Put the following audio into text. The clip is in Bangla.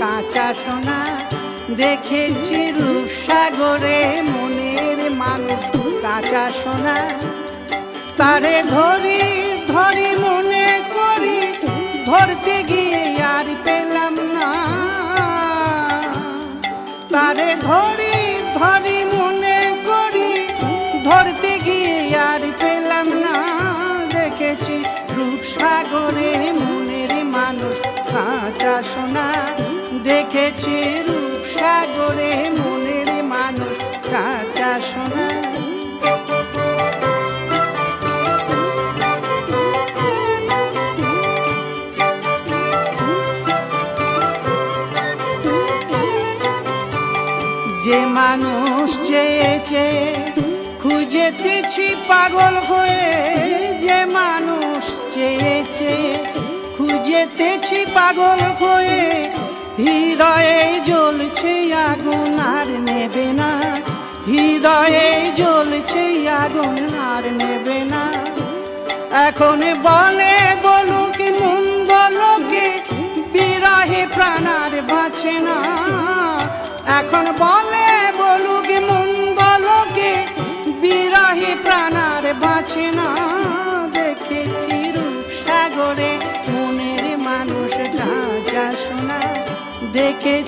কাঁচা সোনা, দেখেছি রূপসাগরে মনের মানুষ কাঁচা সোনা। তারে ধরি ধরি মনে করি, ধরতে গিয়ে আর পেলাম না। তারে ধরি ধরি মনে করি, ধরতে গিয়ে আর পেলাম না। দেখেছি রূপসাগরে মনের মানুষ কাঁচা সোনা, দেখেছি রূপসাগরে মনের মানুষ কাঁচা সোনা। যে মানুষ চেয়েছে খুঁজেতেছি পাগল হয়ে, যে মানুষ চেয়েছে খুঁজেতেছি পাগল হয়ে। হৃদয়ে জ্বলছে আগুন আর নেবে না, হৃদয়ে জ্বলছে আগুন আর নেবে না। এখন বলে বলুক মন্দ লোকে, বিরহে প্রাণ আর বাঁচে না। এখন বলে বলুক মন্দ লোকে, বিরহে প্রাণ আর বাঁচে না। দেখেছি রূপসাগরে মনের মানুষ কাঁচা সোনা, দেখেছি